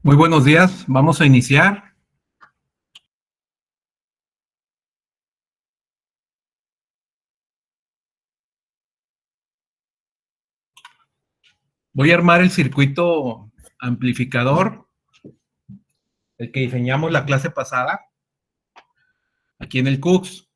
Muy buenos días, vamos a iniciar. Voy a armar el circuito amplificador, el que diseñamos la clase pasada, aquí en el CUCS.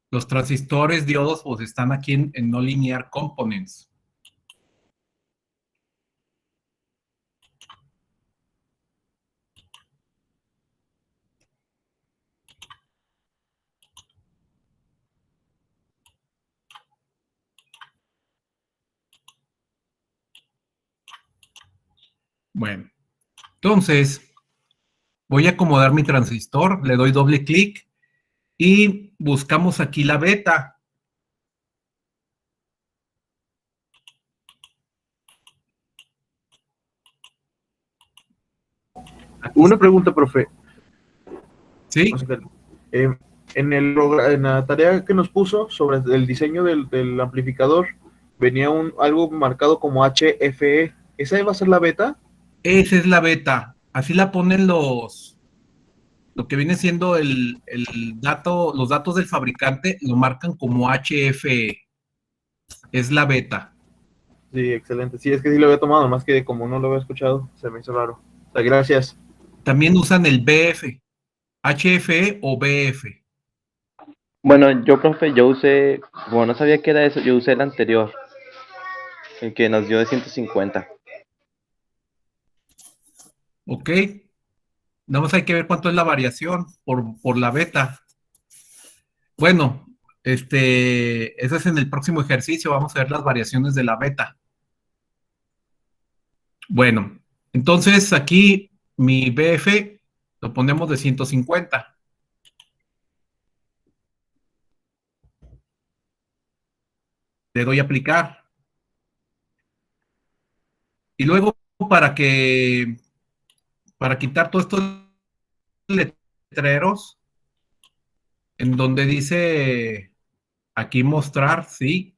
Los transistores diodos pues están aquí en no linear components. Bueno, entonces voy a acomodar mi transistor, le doy doble clic y buscamos aquí la beta. Aquí Una está. pregunta, profe. ¿Sí? José Carlos. En la tarea que nos puso sobre el diseño del amplificador, venía algo marcado como HFE. ¿Esa va a ser la beta? Esa es la beta. Así la ponen lo que viene siendo el dato, los datos del fabricante lo marcan como HFE. Es la beta. Sí, excelente. Sí, es que sí lo había tomado, más que como no lo había escuchado, se me hizo raro. O sea, gracias. También usan el BF, HFE o BF. Bueno, yo, profe, no sabía que era eso, yo usé el anterior, el que nos dio de 150. ¿Ok? Nada más hay que ver cuánto es la variación por la beta. Bueno, eso es en el próximo ejercicio. Vamos a ver las variaciones de la beta. Bueno, entonces aquí mi BF lo ponemos de 150. Le doy a aplicar. Y luego para quitar todos estos letreros en donde dice aquí mostrar, sí.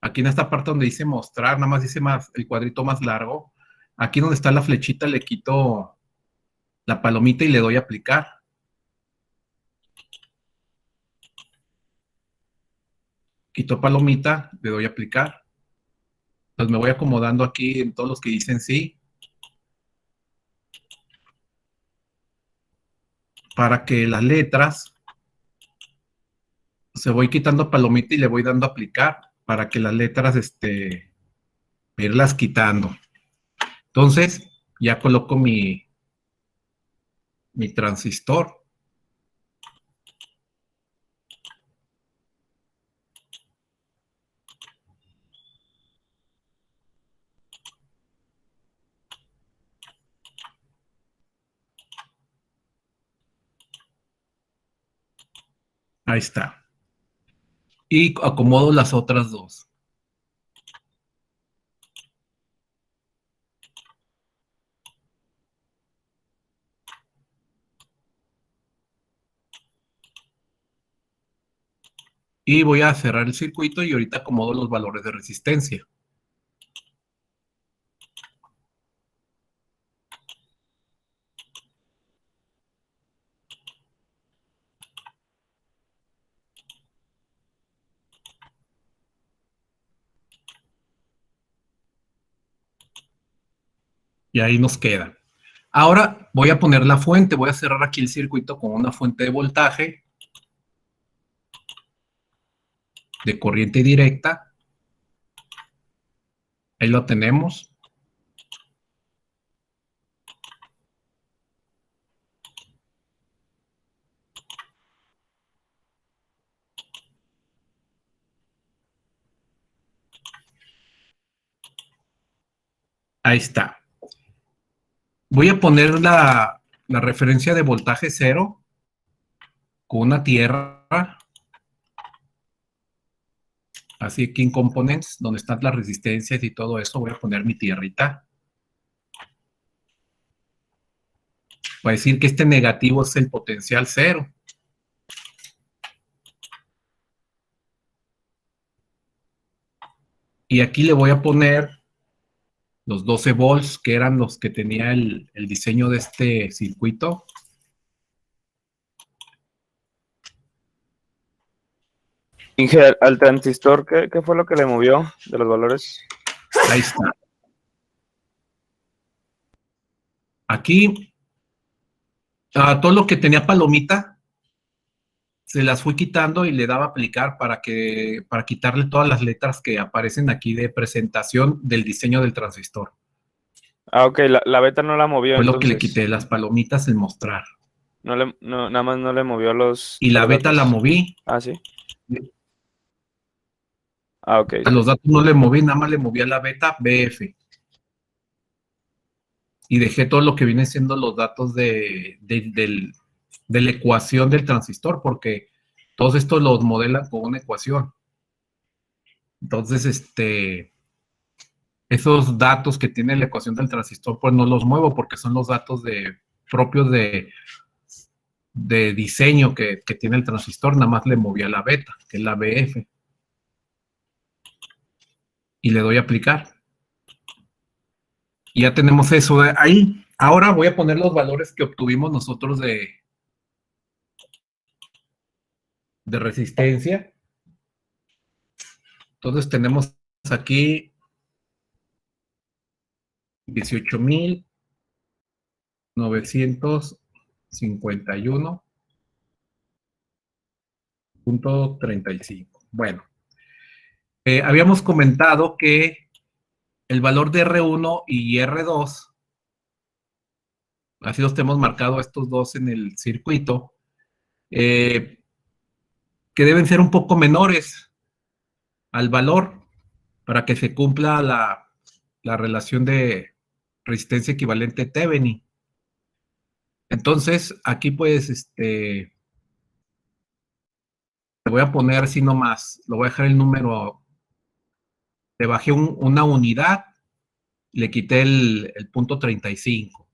Aquí en esta parte donde dice mostrar, nada más dice más el cuadrito más largo. Aquí donde está la flechita le quito la palomita y le doy a aplicar. Quito palomita, le doy a aplicar. Entonces me voy acomodando aquí en todos los que dicen sí, para que las letras, se voy quitando palomita y le voy dando a aplicar, para que las letras, irlas quitando. Entonces, ya coloco mi transistor. Ahí está. Y acomodo las otras dos. Y voy a cerrar el circuito y ahorita acomodo los valores de resistencia. Y ahí nos queda. Ahora voy a poner la fuente, voy a cerrar aquí el circuito con una fuente de voltaje de corriente directa. Ahí lo tenemos. Ahí está. Voy a poner la referencia de voltaje cero con una tierra, así aquí en Components, donde están las resistencias y todo eso, voy a poner mi tierrita. Voy a decir que este negativo es el potencial 0. Y aquí le voy a poner los 12 volts, que eran los que tenía el diseño de este circuito. Inge, al transistor, ¿qué fue lo que le movió de los valores? Ahí está. Aquí, todo lo que tenía palomita, se las fui quitando y le daba a aplicar para quitarle todas las letras que aparecen aquí de presentación del diseño del transistor. Ah, ok, la beta no la movió, Fue lo que le entonces. quité, las palomitas, el mostrar. Nada más no le movió los Y la beta datos. la moví. Ah, sí. Ah, ok. A los datos no le moví, nada más le moví a la beta BF. Y dejé todo lo que viene siendo los datos de la ecuación del transistor, porque todos estos los modelan con una ecuación. Entonces, esos datos que tiene la ecuación del transistor, pues no los muevo porque son los datos propios de diseño que tiene el transistor. Nada más le moví a la beta, que es la BF. Y le doy a aplicar. Y ya tenemos eso ahí. Ahora voy a poner los valores que obtuvimos nosotros de resistencia. Entonces tenemos aquí 18.951.35. Bueno, habíamos comentado que el valor de R1 y R2, así los tenemos marcado estos dos en el circuito, que deben ser un poco menores al valor para que se cumpla la relación de resistencia equivalente Thevenin. Entonces, aquí pues, le voy a poner así nomás, lo voy a dejar el número, le bajé una unidad, le quité el punto 35,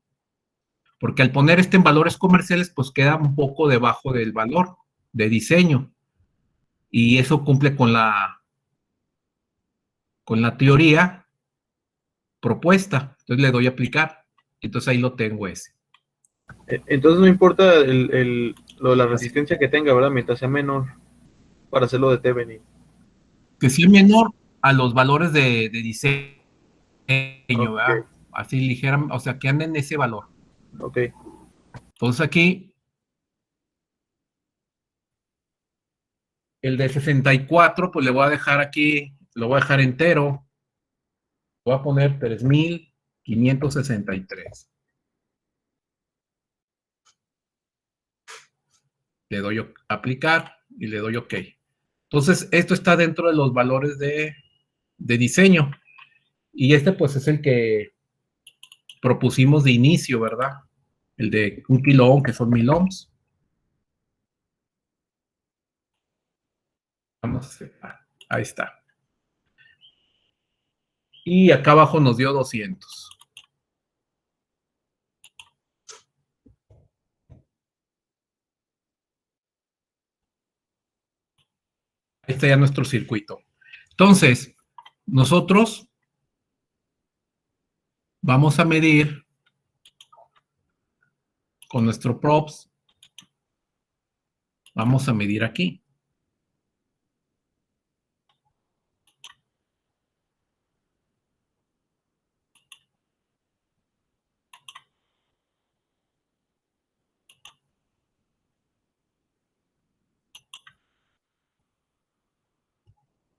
porque al poner en valores comerciales, pues queda un poco debajo del valor de diseño, y eso cumple con la teoría propuesta. Entonces le doy a aplicar, entonces ahí lo tengo ese. Entonces no importa lo de la resistencia que tenga, ¿verdad? Mientras sea menor para hacerlo de Thevenin. Que sea menor a los valores de diseño, ¿verdad? Ok, Así ligera, o sea, que anden en ese valor. ok. Entonces aquí, el de 64, pues le voy a dejar aquí, lo voy a dejar entero. Voy a poner 3.563. Le doy a aplicar y le doy OK. Entonces, esto está dentro de los valores de diseño. Y pues es el que propusimos de inicio, ¿verdad? El de 1 kilo ohm, que son 1000 ohms. Vamos a hacer, ahí está. Y acá abajo nos dio 200. Ahí está ya nuestro circuito. Entonces, nosotros vamos a medir con nuestro props. Vamos a medir aquí.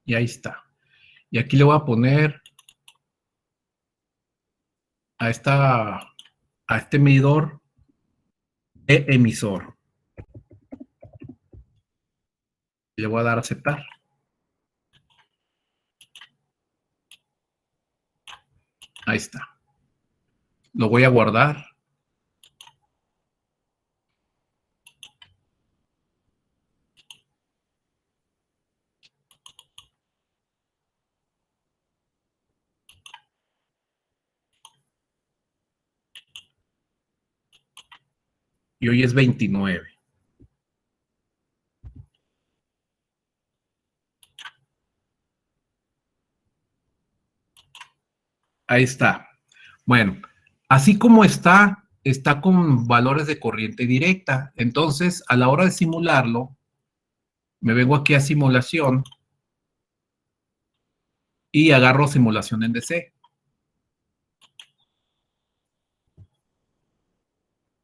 Y ahí está. Y aquí le voy a poner a este medidor de emisor. Le voy a dar a aceptar. Ahí está. Lo voy a guardar. y hoy es 29. Ahí está. Bueno, así como está con valores de corriente directa. Entonces, a la hora de simularlo, me vengo aquí a simulación y agarro simulación en DC.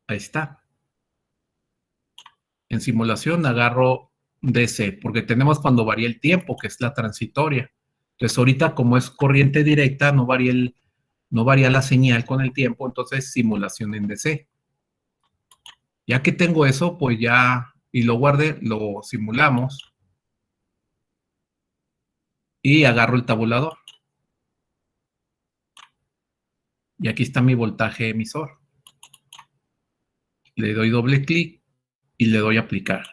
Ahí está. En simulación agarro DC, porque tenemos cuando varía el tiempo, que es la transitoria. Entonces, ahorita como es corriente directa, no varía la señal con el tiempo, entonces simulación en DC. Ya que tengo eso, pues ya, y lo guardé, lo simulamos y agarro el tabulador. Y aquí está mi voltaje emisor. Le doy doble clic y le doy a aplicar.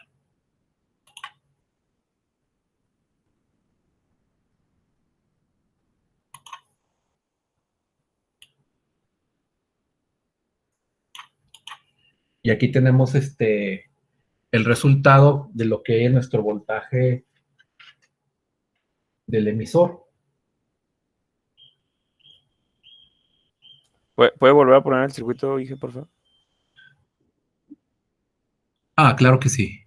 Y aquí tenemos el resultado de lo que es nuestro voltaje del emisor. ¿Puede volver a poner el circuito, Inge, por favor? Ah, claro que sí.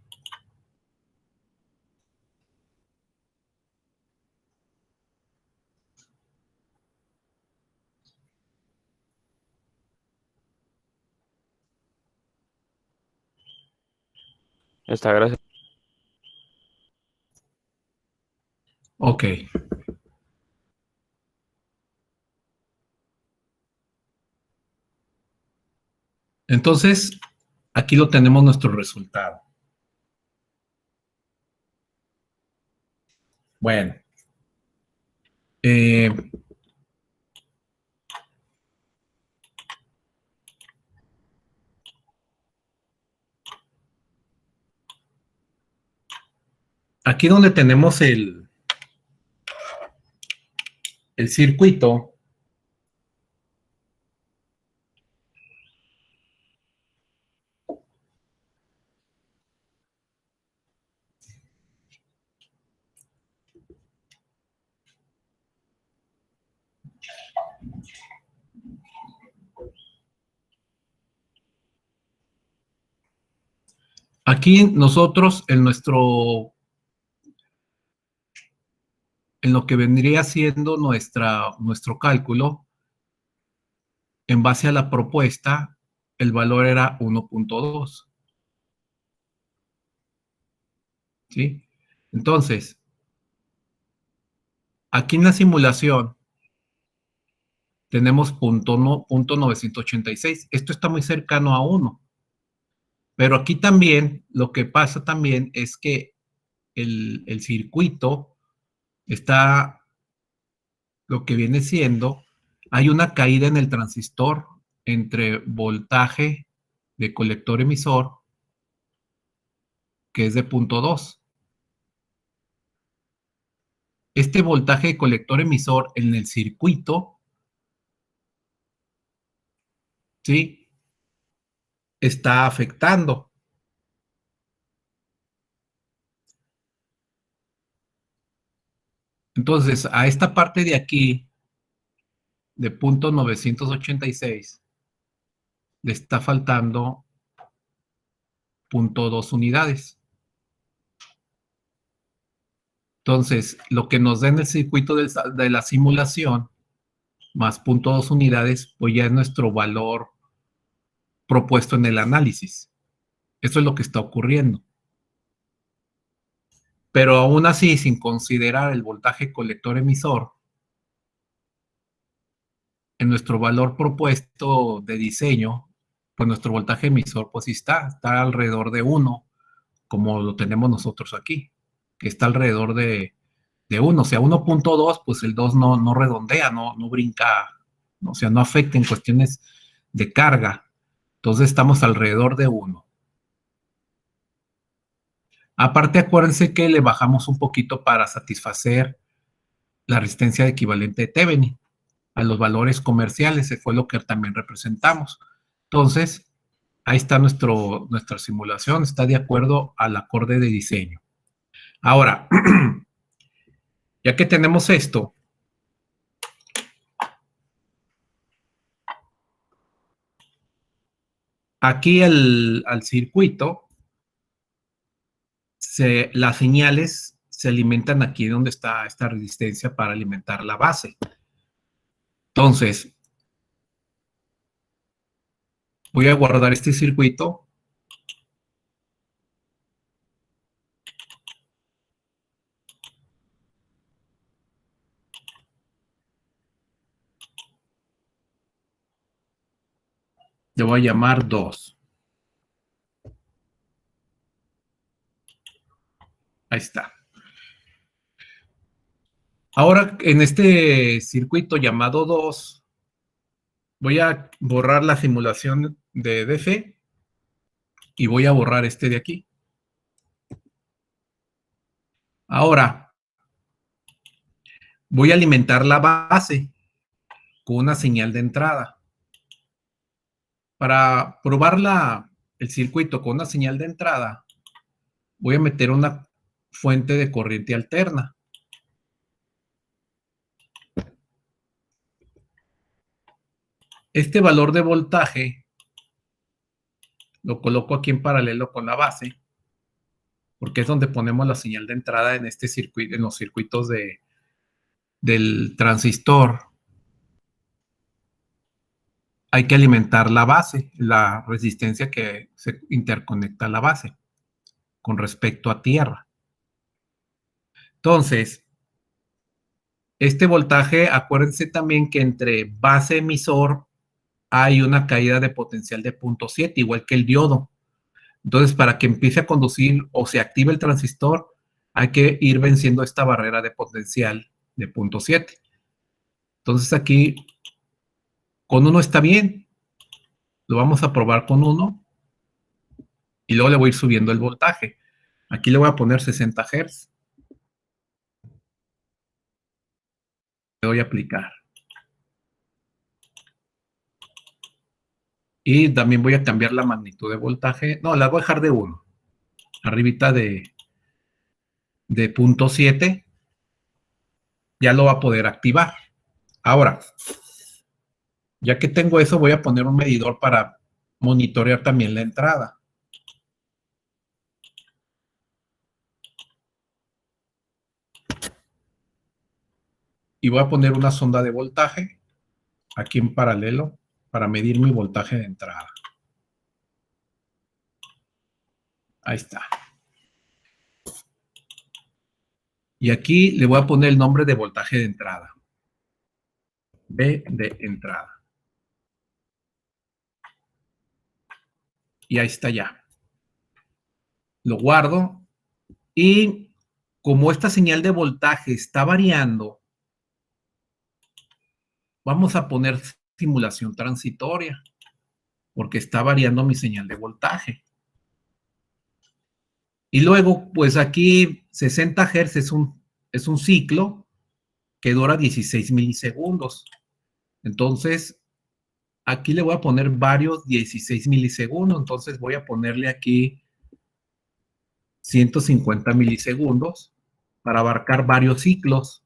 Está, gracias. Ok. Entonces, aquí lo tenemos nuestro resultado. Bueno. Aquí donde tenemos el circuito, aquí nosotros en lo que vendría siendo nuestro cálculo, en base a la propuesta, el valor era 1.2. ¿Sí? Entonces, aquí en la simulación tenemos punto 986. Esto está muy cercano a 1. Pero aquí también, lo que pasa también es que el circuito está, lo que viene siendo, hay una caída en el transistor entre voltaje de colector emisor, que es de 0.2. Este voltaje de colector emisor en el circuito, ¿sí? Está afectando. Entonces, a esta parte de aquí, de punto 986, le está faltando 0.2 unidades. Entonces, lo que nos da en el circuito de la simulación, más 0.2 unidades, pues ya es nuestro valor propuesto en el análisis. Eso es lo que está ocurriendo. Pero aún así, sin considerar el voltaje colector emisor, en nuestro valor propuesto de diseño, pues nuestro voltaje emisor, pues sí está alrededor de 1, como lo tenemos nosotros aquí, que está alrededor de 1. O sea, 1.2, pues el 2 no redondea, no brinca, o sea, no afecta en cuestiones de carga. Entonces estamos alrededor de 1. Aparte, acuérdense que le bajamos un poquito para satisfacer la resistencia de equivalente de Thevenin a los valores comerciales, que fue lo que también representamos. Entonces, Ahí está nuestra simulación, está de acuerdo al acorde de diseño. Ahora, ya que tenemos esto, aquí al circuito, las señales se alimentan aquí donde está esta resistencia para alimentar la base. Entonces, voy a guardar este circuito. Le voy a llamar 2. Ahí está. Ahora, en este circuito llamado 2, voy a borrar la simulación de DC y voy a borrar este de aquí. Ahora, voy a alimentar la base con una señal de entrada. Para probar el circuito con una señal de entrada, voy a meter una fuente de corriente alterna. Este valor de voltaje lo coloco aquí en paralelo con la base, porque es donde ponemos la señal de entrada en este circuito, en los circuitos del transistor. Hay que alimentar la base, la resistencia que se interconecta a la base con respecto a tierra. Entonces, este voltaje, acuérdense también que entre base emisor hay una caída de potencial de 0.7, igual que el diodo. Entonces, para que empiece a conducir o se active el transistor, hay que ir venciendo esta barrera de potencial de 0.7. Entonces, aquí con 1 está bien. Lo vamos a probar con 1 y luego le voy a ir subiendo el voltaje. Aquí le voy a poner 60 Hz. Le doy a aplicar. Y también voy a cambiar la magnitud de voltaje. No, la voy a dejar de 1. Arribita de 0.7. Ya lo va a poder activar. Ahora, ya que tengo eso, voy a poner un medidor para monitorear también la entrada. Y voy a poner una sonda de voltaje aquí en paralelo para medir mi voltaje de entrada. Ahí está. Y aquí le voy a poner el nombre de voltaje de entrada. B de entrada. Y ahí está ya. Lo guardo. Y como esta señal de voltaje está variando, vamos a poner simulación transitoria, porque está variando mi señal de voltaje. Y luego, pues aquí 60 Hz es un ciclo que dura 16 milisegundos. Entonces, aquí le voy a poner varios 16 milisegundos. Entonces, voy a ponerle aquí 150 milisegundos para abarcar varios ciclos.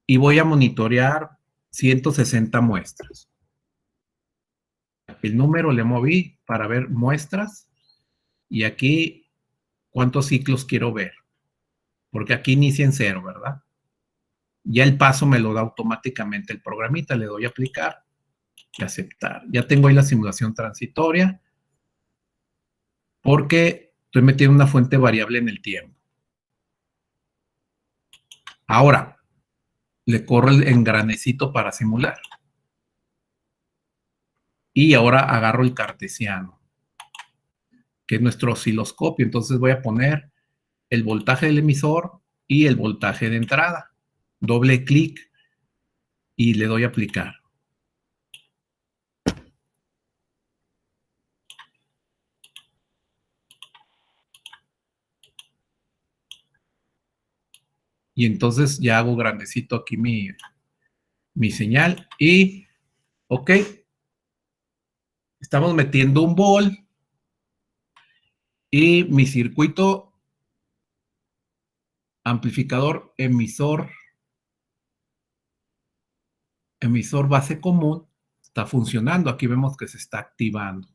Y voy a monitorear 160 muestras. El número le moví para ver muestras. Y aquí, ¿cuántos ciclos quiero ver? Porque aquí inicia en 0, ¿verdad? Ya el paso me lo da automáticamente el programita. Le doy a aplicar y aceptar. Ya tengo ahí la simulación transitoria porque estoy metiendo una fuente variable en el tiempo. Ahora, le corro el engranecito para simular. Y ahora agarro el cartesiano, que es nuestro osciloscopio. Entonces voy a poner el voltaje del emisor y el voltaje de entrada. Doble clic y le doy a aplicar. Y entonces ya hago grandecito aquí mi señal y, ok, Estamos metiendo un volt y mi circuito amplificador emisor base común está funcionando. Aquí vemos que se está activando.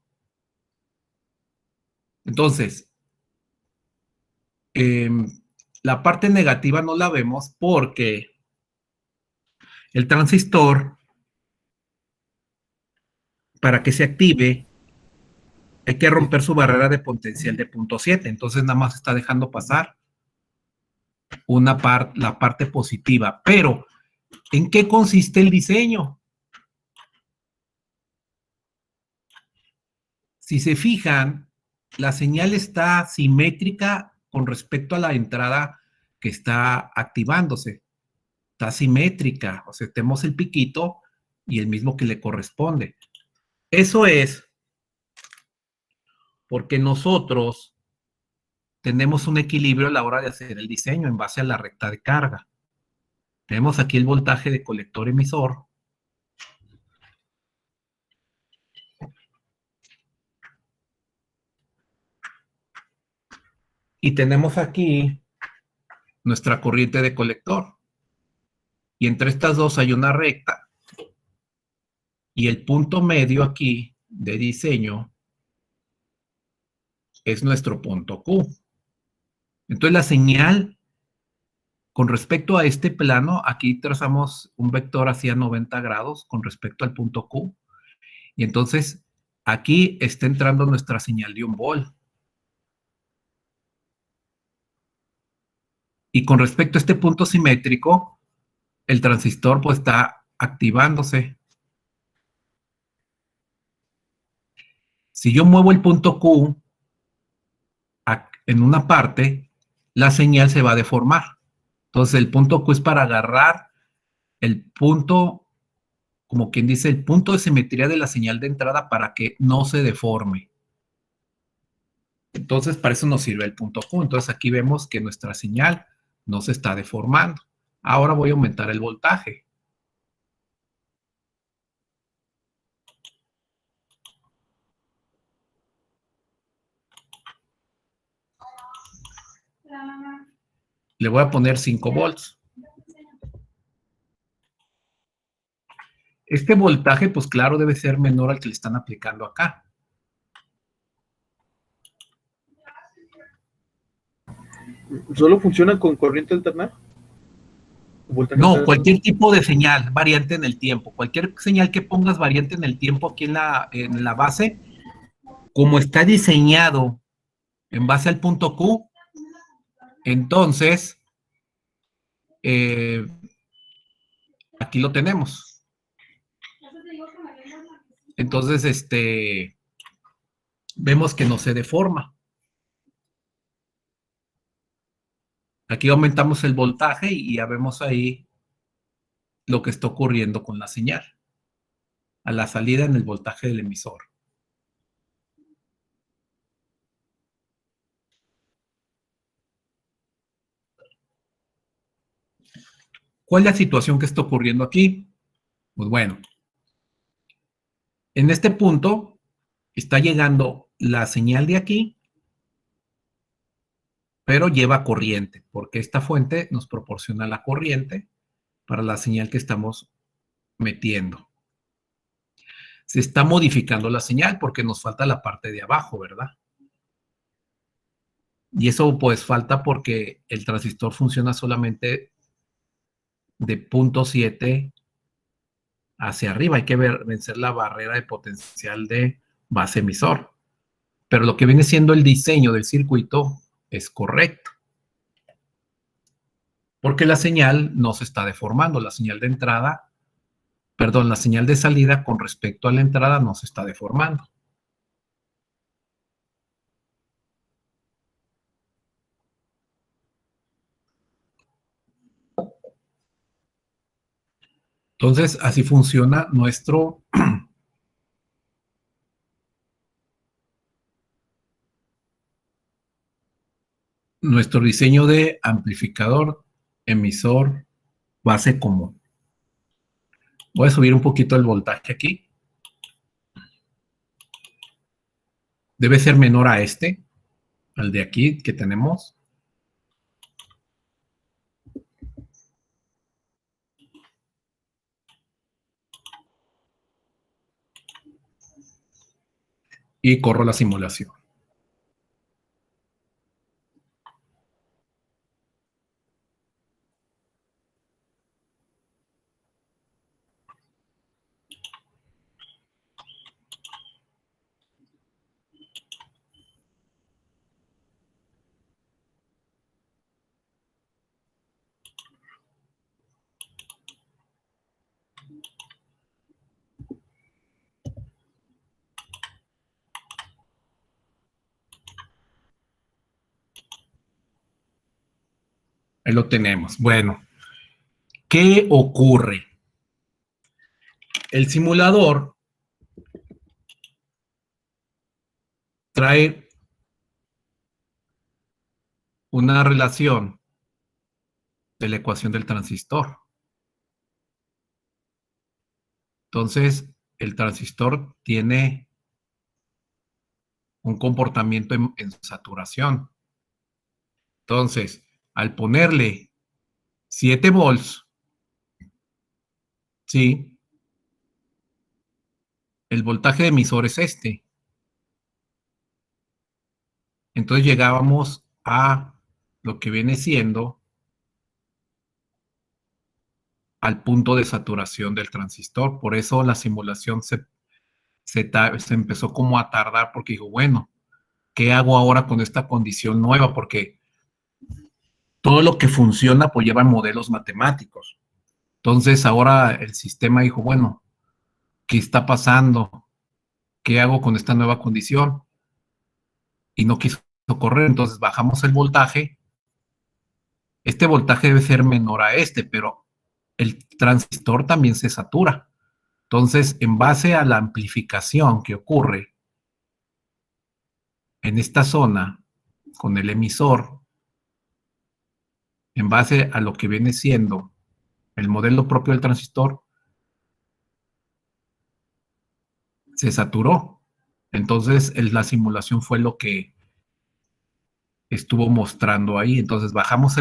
Entonces, la parte negativa no la vemos porque el transistor, para que se active, hay que romper su barrera de potencial de 0.7. Entonces, nada más está dejando pasar la parte positiva. Pero, ¿en qué consiste el diseño? Si se fijan, la señal está simétrica con respecto a la entrada que está activándose. Está simétrica, o sea, tenemos el piquito y el mismo que le corresponde. Eso es porque nosotros tenemos un equilibrio a la hora de hacer el diseño en base a la recta de carga. Tenemos aquí el voltaje de colector emisor. Y tenemos aquí nuestra corriente de colector. Y entre estas dos hay una recta. Y el punto medio aquí de diseño es nuestro punto Q. Entonces la señal, con respecto a este plano, aquí trazamos un vector hacia 90 grados con respecto al punto Q. Y entonces aquí está entrando nuestra señal de 1 volt. Y con respecto a este punto simétrico, el transistor pues está activándose. Si yo muevo el punto Q en una parte, la señal se va a deformar. Entonces el punto Q es para agarrar el punto, como quien dice, el punto de simetría de la señal de entrada para que no se deforme. Entonces para eso nos sirve el punto Q. Entonces aquí vemos que nuestra señal no se está deformando. Ahora voy a aumentar el voltaje. Le voy a poner 5 volts. Este voltaje, pues claro, debe ser menor al que le están aplicando acá. ¿Solo funciona con corriente alterna? No, cualquier tipo de señal variante en el tiempo, cualquier señal que pongas variante en el tiempo aquí en la base, como está diseñado en base al punto Q, entonces aquí lo tenemos. Entonces, vemos que no se deforma. Aquí aumentamos el voltaje y ya vemos ahí lo que está ocurriendo con la señal a la salida en el voltaje del emisor. ¿Cuál es la situación que está ocurriendo aquí? Pues bueno, en este punto está llegando la señal de aquí, pero lleva corriente, porque esta fuente nos proporciona la corriente para la señal que estamos metiendo. Se está modificando la señal porque nos falta la parte de abajo, ¿verdad? Y eso pues falta porque el transistor funciona solamente de 0.7 hacia arriba. Hay que vencer la barrera de potencial de base emisor. Pero lo que viene siendo el diseño del circuito es correcto. Porque la señal no se está deformando. La señal de entrada, perdón, la señal de salida con respecto a la entrada no se está deformando. Entonces, así funciona nuestro diseño de amplificador, emisor, base común. Voy a subir un poquito el voltaje aquí. debe ser menor a este, al de aquí que tenemos. Y corro la simulación. Ahí lo tenemos. Bueno, ¿qué ocurre? El simulador trae una relación de la ecuación del transistor. Entonces, el transistor tiene un comportamiento en saturación. Entonces, al ponerle 7 volts, ¿sí? El voltaje de emisor es este. Entonces llegábamos a lo que viene siendo al punto de saturación del transistor. Por eso la simulación se empezó como a tardar porque dijo, bueno, ¿qué hago ahora con esta condición nueva? Porque todo lo que funciona pues lleva modelos matemáticos. Entonces ahora el sistema dijo, bueno, ¿qué está pasando? ¿Qué hago con esta nueva condición? Y no quiso correr, entonces bajamos el voltaje. Este voltaje debe ser menor a este, pero el transistor también se satura. Entonces, en base a la amplificación que ocurre en esta zona con el emisor, en base a lo que viene siendo el modelo propio del transistor, se saturó. Entonces, la simulación fue lo que estuvo mostrando ahí. Entonces, bajamos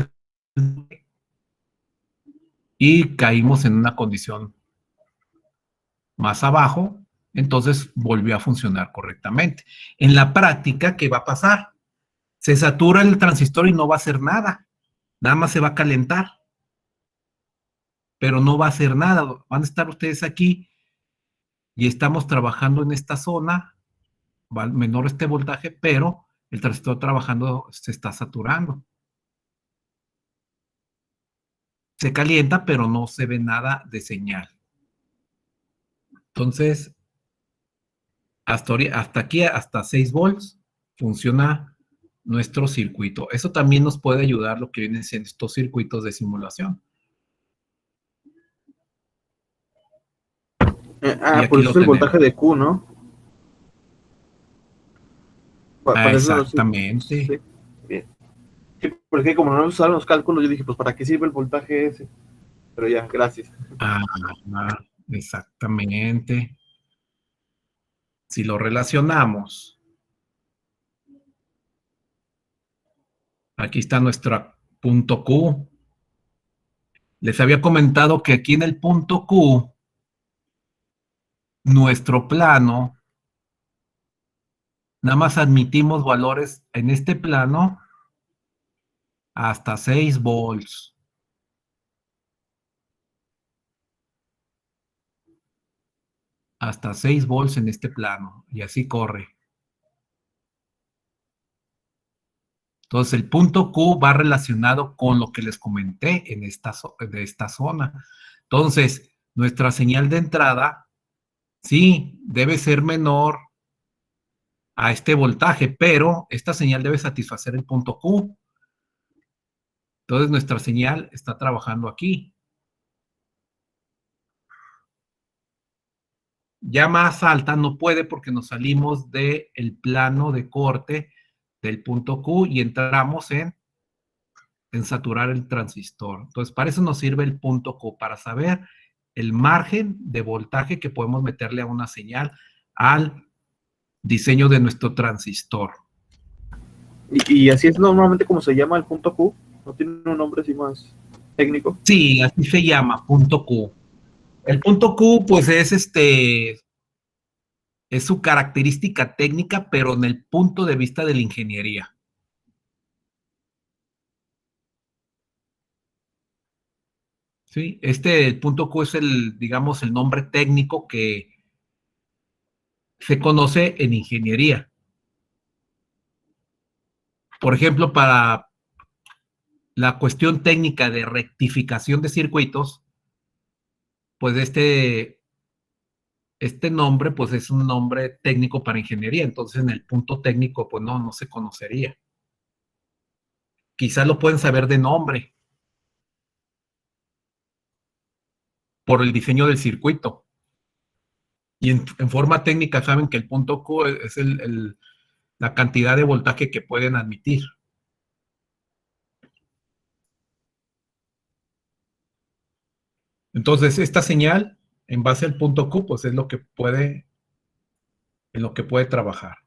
y caímos en una condición más abajo, entonces volvió a funcionar correctamente. En la práctica, ¿qué va a pasar? Se satura el transistor y no va a hacer nada. Nada más se va a calentar. Pero no va a hacer nada. Van a estar ustedes aquí y estamos trabajando en esta zona, menor este voltaje, pero el transistor trabajando se está saturando. Se calienta, pero no se ve nada de señal. Entonces, hasta aquí, hasta 6 volts, funciona nuestro circuito. Eso también nos puede ayudar lo que vienen siendo estos circuitos de simulación. Por eso es el voltaje de Q, ¿no? Para eso exactamente. Sí. Bien. Sí, porque como no usaron los cálculos, yo dije, pues ¿para qué sirve el voltaje ese? Pero ya, gracias. Exactamente. Si lo relacionamos, aquí está nuestro punto Q. Les había comentado que aquí en el punto Q, nuestro plano, nada más admitimos valores en este plano hasta 6 volts. Hasta 6 volts en este plano, y así corre. Entonces, el punto Q va relacionado con lo que les comenté de esta zona. Entonces, nuestra señal de entrada, sí, debe ser menor a este voltaje, pero esta señal debe satisfacer el punto Q. Entonces, nuestra señal está trabajando aquí. Ya más alta no puede porque nos salimos del plano de corte del punto Q y entramos en saturar el transistor. Entonces, para eso nos sirve el punto Q, para saber el margen de voltaje que podemos meterle a una señal al diseño de nuestro transistor. Y así es normalmente como se llama el punto Q. No tiene un nombre así más técnico. Sí, así se llama, punto Q. El punto Q, pues es su característica técnica, pero en el punto de vista de la ingeniería. Sí, el punto Q es digamos, el nombre técnico que se conoce en ingeniería. Por ejemplo, para la cuestión técnica de rectificación de circuitos, pues este nombre, pues es un nombre técnico para ingeniería. Entonces, en el punto técnico, pues no se conocería. Quizás lo pueden saber de nombre por el diseño del circuito. Y en forma técnica saben que el punto Q es la cantidad de voltaje que pueden admitir. Entonces, esta señal, en base al punto Q, pues es en lo que puede trabajar.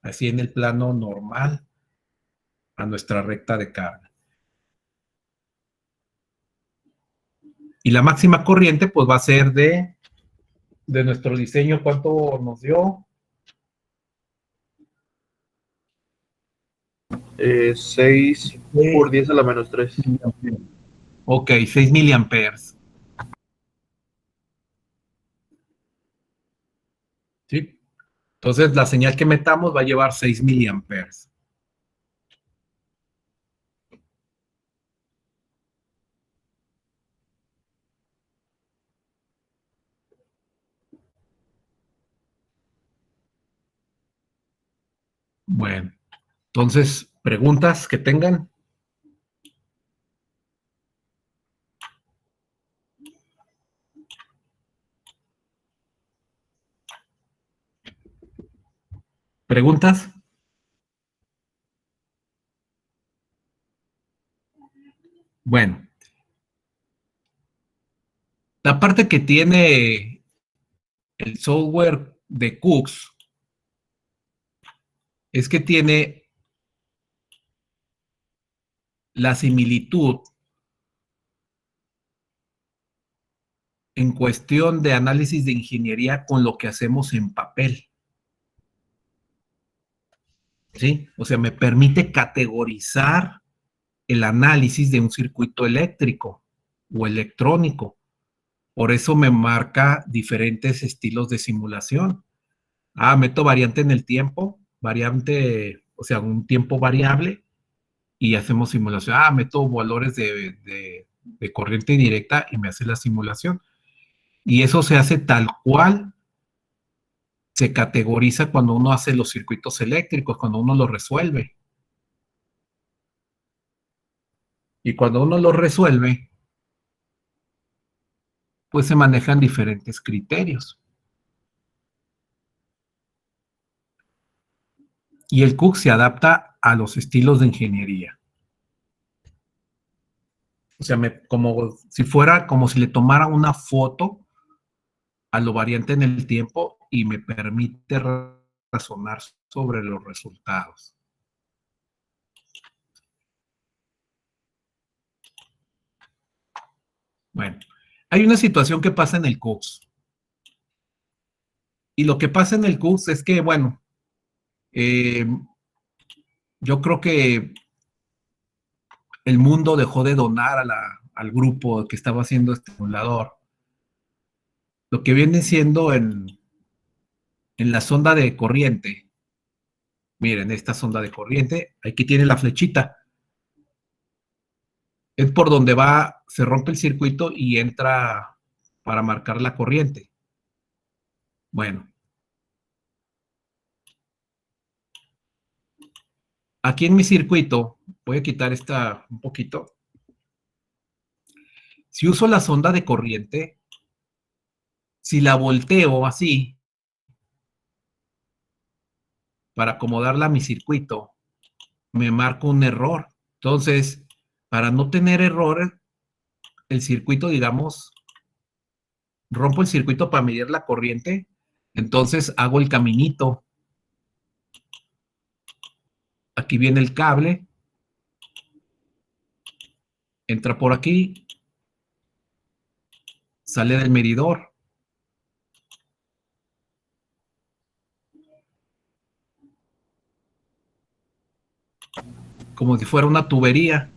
Así en el plano normal a nuestra recta de carga. Y la máxima corriente, pues va a ser de nuestro diseño, ¿cuánto nos dio? 6 por 10 a la menos 3. Ok, 6 miliamperes. ¿Sí? Entonces, la señal que metamos va a llevar 6 miliamperes. Bueno, entonces, preguntas que tengan. ¿Preguntas? Bueno, la parte que tiene el software de Cooks es que tiene la similitud en cuestión de análisis de ingeniería con lo que hacemos en papel. ¿Sí? O sea, me permite categorizar el análisis de un circuito eléctrico o electrónico. Por eso me marca diferentes estilos de simulación. Meto variante en el tiempo, variante, o sea, un tiempo variable y hacemos simulación. Meto valores de corriente directa y me hace la simulación. Y eso se hace tal cual se categoriza cuando uno hace los circuitos eléctricos, cuando uno los resuelve. Y cuando uno los resuelve, pues se manejan diferentes criterios. Y el Cook se adapta a los estilos de ingeniería. O sea, como si fuera, como si le tomara una foto a lo variante en el tiempo y me permite razonar sobre los resultados. Bueno, hay una situación que pasa en el CUCS. Y lo que pasa en el CUCS es que, bueno, yo creo que el mundo dejó de donar al grupo que estaba haciendo este emulador. Lo que viene siendo en la sonda de corriente. Miren, esta sonda de corriente, aquí tiene la flechita. Es por donde se rompe el circuito y entra para marcar la corriente. Bueno. Aquí en mi circuito, voy a quitar esta un poquito. Si uso la sonda de corriente, si la volteo así, para acomodarla a mi circuito, me marca un error. Entonces, para no tener errores, el circuito, digamos, rompo el circuito para medir la corriente, entonces hago el caminito Aquí viene el cable, entra por aquí, sale del medidor. Como si fuera una tubería.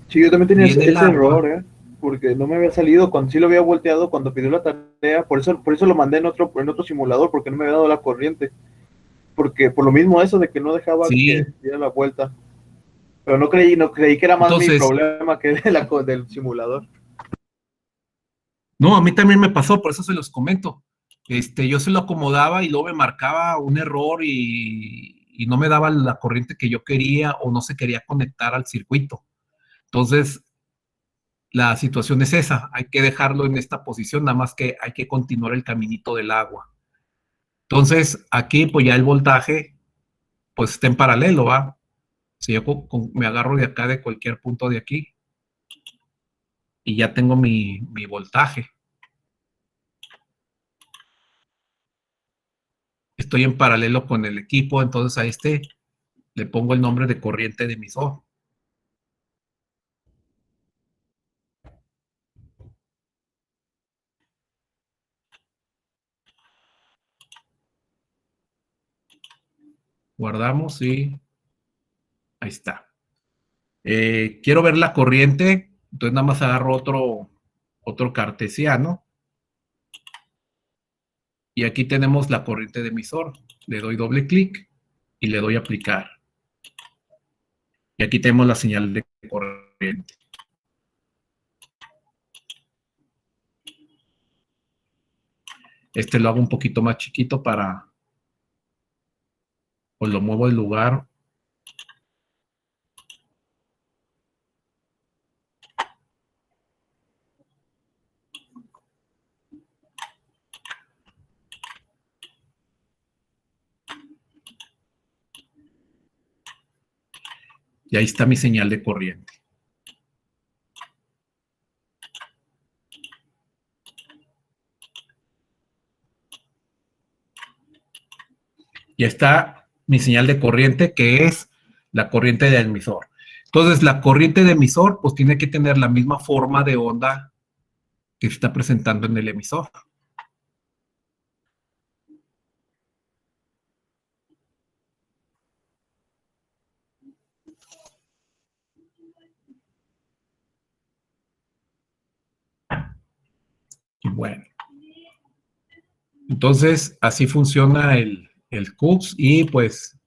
Sí, yo también tenía Viene el ese agua. error, porque no me había salido cuando sí lo había volteado cuando pidió la tarea, por eso lo mandé en otro simulador, porque no me había dado la corriente, porque por lo mismo eso de que no dejaba que Sí. diera la vuelta, pero no creí que era más mi Entonces, problema que del simulador. no, a mí también me pasó, por eso se los comento. Yo se lo acomodaba y luego me marcaba un error y no me daba la corriente que yo quería o no se quería conectar al circuito. Entonces, la situación es esa, hay que dejarlo en esta posición, nada más que hay que continuar el caminito del agua. Entonces, aquí pues ya el voltaje pues está en paralelo, ¿va? Si yo me agarro de acá, de cualquier punto de aquí, y ya tengo mi voltaje. Estoy en paralelo con el equipo, entonces a le pongo el nombre de corriente de emisor. Guardamos y ahí está. Quiero ver la corriente, entonces nada más agarro otro cartesiano. Y aquí tenemos la corriente de emisor. Le doy doble clic y le doy a aplicar. Y aquí tenemos la señal de corriente. Lo hago un poquito más chiquito o lo muevo del lugar. Y ahí está mi señal de corriente. Y está mi señal de corriente, que es la corriente de emisor. Entonces, la corriente de emisor, pues tiene que tener la misma forma de onda que se está presentando en el emisor. Y bueno, entonces así funciona el CUPS y pues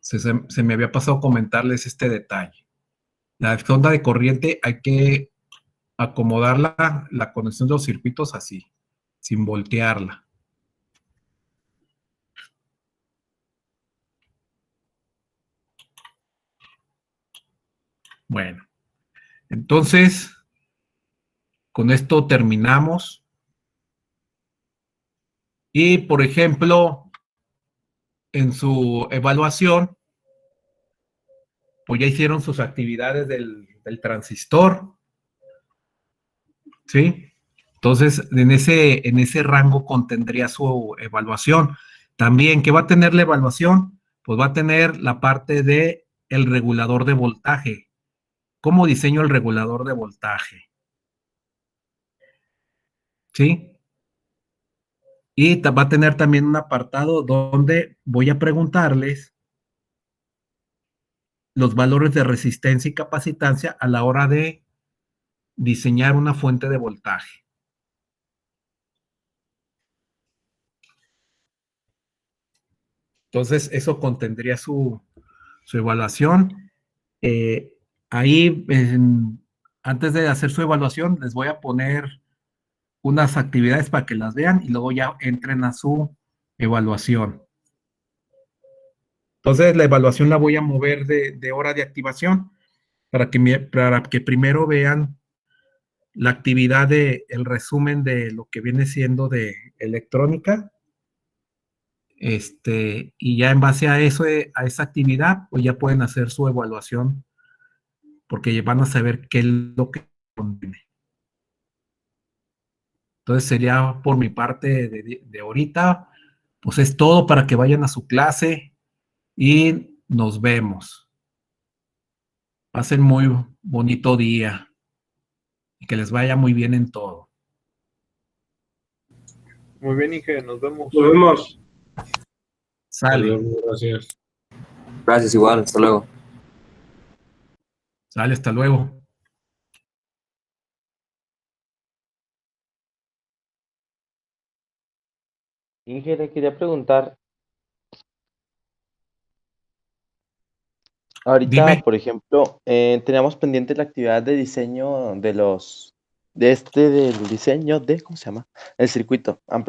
se me había pasado comentarles este detalle. La sonda de corriente hay que acomodarla, la conexión de los circuitos así, sin voltearla. Bueno, entonces con esto terminamos. Y por ejemplo, en su evaluación, pues ya hicieron sus actividades del transistor, ¿sí? Entonces, en ese rango contendría su evaluación. También, ¿qué va a tener la evaluación? Pues va a tener la parte de el regulador de voltaje. ¿Cómo diseño el regulador de voltaje? ¿Sí? Y va a tener también un apartado donde voy a preguntarles los valores de resistencia y capacitancia a la hora de diseñar una fuente de voltaje. Entonces, eso contendría su evaluación. Eh, ahí, antes de hacer su evaluación, les voy a poner unas actividades para que las vean y luego ya entren a su evaluación. Entonces, la evaluación la voy a mover de hora de activación para que primero vean la actividad el resumen de lo que viene siendo de electrónica. Y ya en base a eso, a esa actividad, pues ya pueden hacer su evaluación porque van a saber qué es lo que conviene. Entonces sería por mi parte de ahorita, pues es todo para que vayan a su clase y Nos vemos. Pasen muy bonito día y que les vaya muy bien en todo. Muy bien, Inge, nos vemos. Nos vemos. Sale, Adiós, gracias. Gracias, igual. Hasta luego. sale, hasta luego. Inge, le quería preguntar, ahorita, Dime. por ejemplo, teníamos pendiente la actividad de diseño del diseño de, ¿cómo se llama? El circuito